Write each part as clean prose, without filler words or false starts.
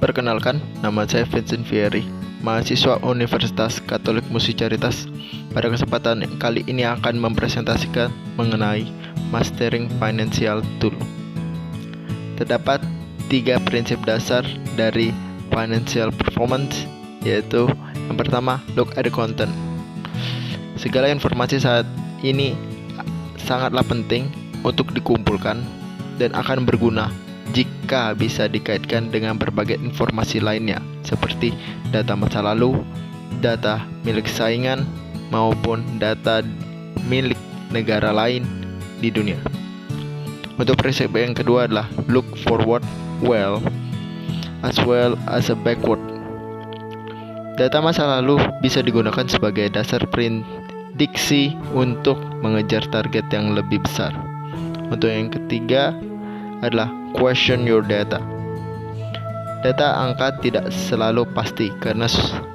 Perkenalkan, nama saya Vincent Vieri, mahasiswa Universitas Katolik Musycharitas. Pada kesempatan kali ini akan mempresentasikan mengenai Mastering Financial Tool. Terdapat 3 prinsip dasar dari financial performance, yaitu yang pertama, look at the content. Segala informasi saat ini sangatlah penting untuk dikumpulkan dan akan berguna jika bisa dikaitkan dengan berbagai informasi lainnya seperti data masa lalu, data milik saingan, maupun data milik negara lain di dunia. Untuk prinsip yang kedua adalah look forward well as a backward. Data masa lalu bisa digunakan sebagai dasar prediksi untuk mengejar target yang lebih besar. Untuk yang ketiga adalah question your data. Data angka tidak selalu pasti karena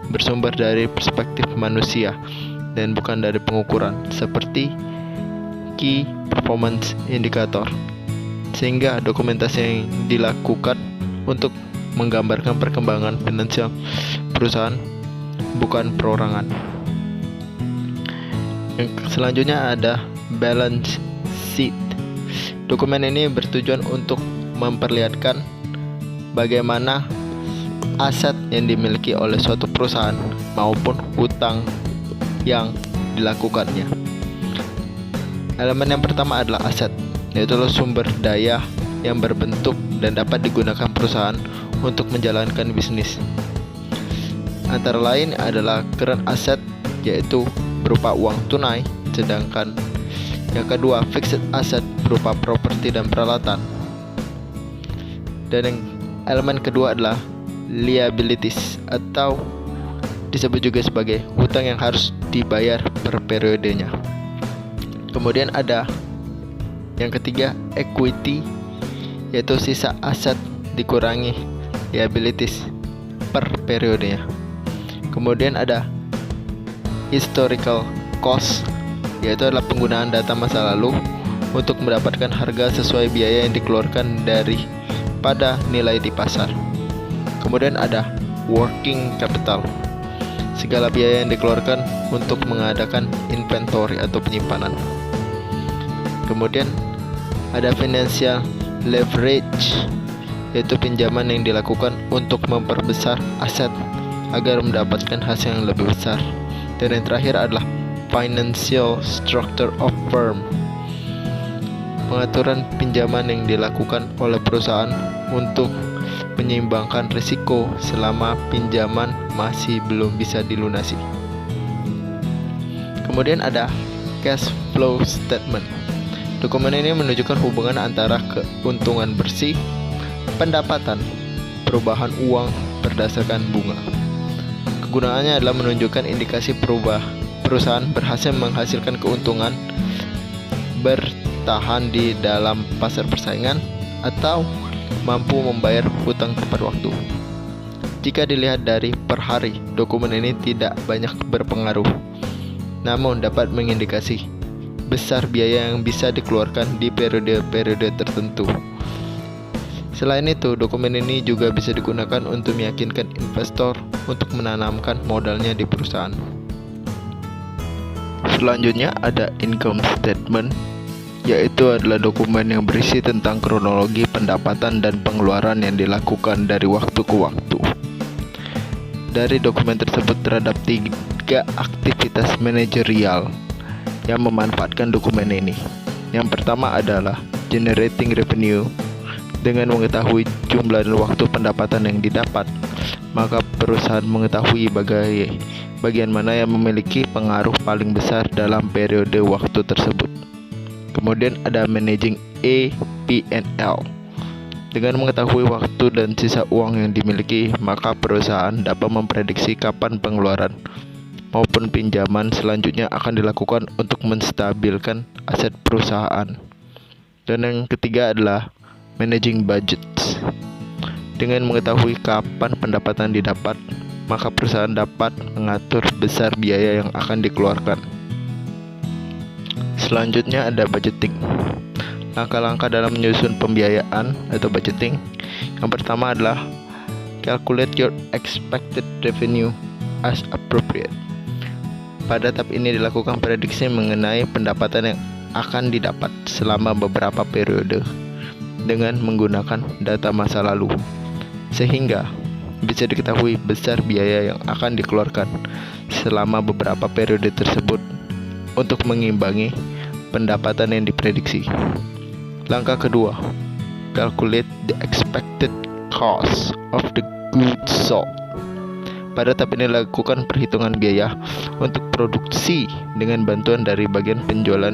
bersumber dari perspektif manusia dan bukan dari pengukuran seperti key performance indicator, sehingga dokumentasi yang dilakukan untuk menggambarkan perkembangan finansial perusahaan bukan perorangan. Yang selanjutnya ada balance sheet. Dokumen ini bertujuan untuk memperlihatkan bagaimana aset yang dimiliki oleh suatu perusahaan maupun hutang yang dilakukannya. Elemen yang pertama adalah aset, yaitu sumber daya yang berbentuk dan dapat digunakan perusahaan untuk menjalankan bisnis. Antara lain adalah current asset, yaitu berupa uang tunai, sedangkan yang kedua fixed asset berupa properti dan peralatan. Dan yang elemen kedua adalah liabilities atau disebut juga sebagai hutang yang harus dibayar per periodenya. Kemudian ada yang ketiga equity, yaitu sisa aset dikurangi liabilities per periodenya. Kemudian ada historical cost, yaitu adalah penggunaan data masa lalu untuk mendapatkan harga sesuai biaya yang dikeluarkan pada nilai di pasar. Kemudian ada working capital, segala biaya yang dikeluarkan untuk mengadakan inventory atau penyimpanan. Kemudian ada financial leverage, yaitu pinjaman yang dilakukan untuk memperbesar aset agar mendapatkan hasil yang lebih besar. Dan yang terakhir adalah financial structure of firm, pengaturan pinjaman yang dilakukan oleh perusahaan untuk menyeimbangkan risiko selama pinjaman masih belum bisa dilunasi. Kemudian ada cash flow statement. Dokumen ini menunjukkan hubungan antara keuntungan bersih, pendapatan, perubahan uang berdasarkan bunga. Kegunaannya adalah menunjukkan indikasi perusahaan berhasil menghasilkan keuntungan, bertahan di dalam pasar persaingan, atau mampu membayar hutang tepat waktu. Jika dilihat dari per hari, dokumen ini tidak banyak berpengaruh, namun dapat mengindikasi besar biaya yang bisa dikeluarkan di periode-periode tertentu. Selain itu, dokumen ini juga bisa digunakan untuk meyakinkan investor untuk menanamkan modalnya di perusahaan. Selanjutnya ada income statement, yaitu adalah dokumen yang berisi tentang kronologi pendapatan dan pengeluaran yang dilakukan dari waktu ke waktu. Dari dokumen tersebut terdapat 3 aktivitas manajerial yang memanfaatkan dokumen ini. Yang pertama adalah generating revenue. Dengan mengetahui jumlah dan waktu pendapatan yang didapat, maka perusahaan mengetahui bagian mana yang memiliki pengaruh paling besar dalam periode waktu tersebut. Kemudian ada managing P&L. Dengan mengetahui waktu dan sisa uang yang dimiliki, maka perusahaan dapat memprediksi kapan pengeluaran maupun pinjaman selanjutnya akan dilakukan untuk menstabilkan aset perusahaan. Dan yang ketiga adalah managing budget. Dengan mengetahui kapan pendapatan didapat, maka perusahaan dapat mengatur besar biaya yang akan dikeluarkan. Selanjutnya ada budgeting. Langkah-langkah dalam menyusun pembiayaan atau budgeting. Yang pertama adalah calculate your expected revenue as appropriate. Pada tahap ini dilakukan prediksi mengenai pendapatan yang akan didapat selama beberapa periode dengan menggunakan data masa lalu, sehingga bisa diketahui besar biaya yang akan dikeluarkan selama beberapa periode tersebut untuk mengimbangi pendapatan yang diprediksi. Langkah kedua, calculate the expected cost of the goods sold. Pada tahap ini lakukan perhitungan biaya untuk produksi dengan bantuan dari bagian penjualan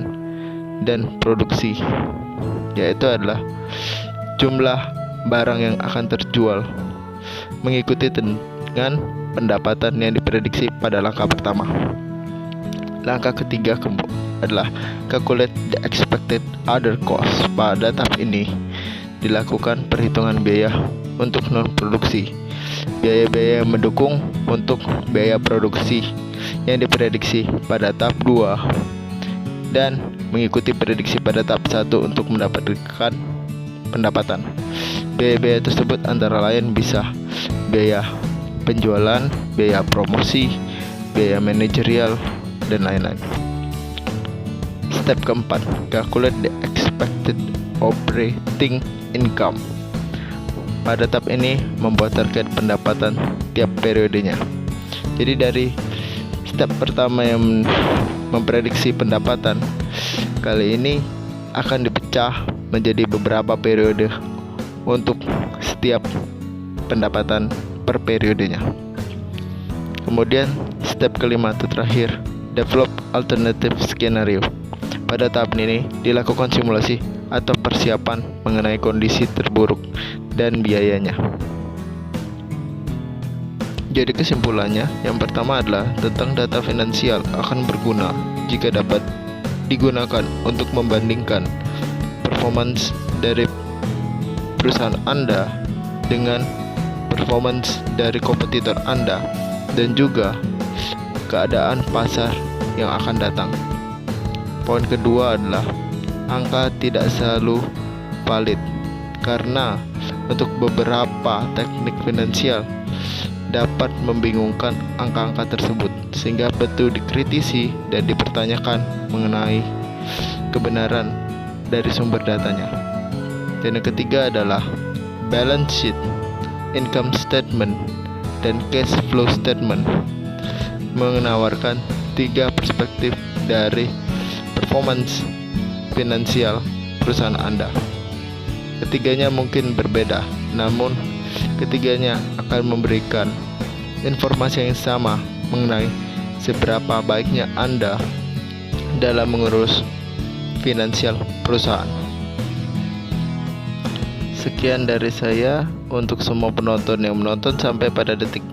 dan produksi, yaitu adalah jumlah barang yang akan terjual mengikuti dengan pendapatan yang diprediksi pada langkah pertama. Langkah ketiga adalah calculate the expected other costs. Pada tahap ini dilakukan perhitungan biaya untuk non-produksi, biaya-biaya yang mendukung untuk biaya produksi yang diprediksi pada tahap 2 dan mengikuti prediksi pada tahap 1 untuk mendapatkan pendapatan. Biaya-biaya tersebut antara lain bisa biaya penjualan, biaya promosi, biaya manajerial, dan lain-lain. Step keempat, calculate the expected operating income. Pada tahap ini membuat target pendapatan tiap periodenya. Jadi dari step pertama yang memprediksi pendapatan, kali ini akan dipecah menjadi beberapa periode untuk setiap pendapatan per periodenya. Kemudian step kelima atau terakhir, develop alternative scenario. Pada tahap ini dilakukan simulasi atau persiapan mengenai kondisi terburuk dan biayanya. Jadi kesimpulannya, yang pertama adalah tentang data finansial akan berguna jika dapat digunakan untuk membandingkan performance dari perusahaan Anda dengan performance dari kompetitor Anda dan juga keadaan pasar yang akan datang. Poin kedua adalah angka tidak selalu valid karena untuk beberapa teknik finansial dapat membingungkan angka-angka tersebut sehingga perlu dikritisi dan dipertanyakan mengenai kebenaran dari sumber datanya. Dan yang ketiga adalah balance sheet, income statement, dan cash flow statement menawarkan 3 perspektif dari performance finansial perusahaan Anda. Ketiganya mungkin berbeda, namun ketiganya akan memberikan informasi yang sama mengenai seberapa baiknya Anda dalam mengurus finansial perusahaan. Sekian dari saya. Untuk semua penonton yang menonton sampai pada detik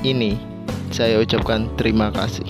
ini, saya ucapkan terima kasih.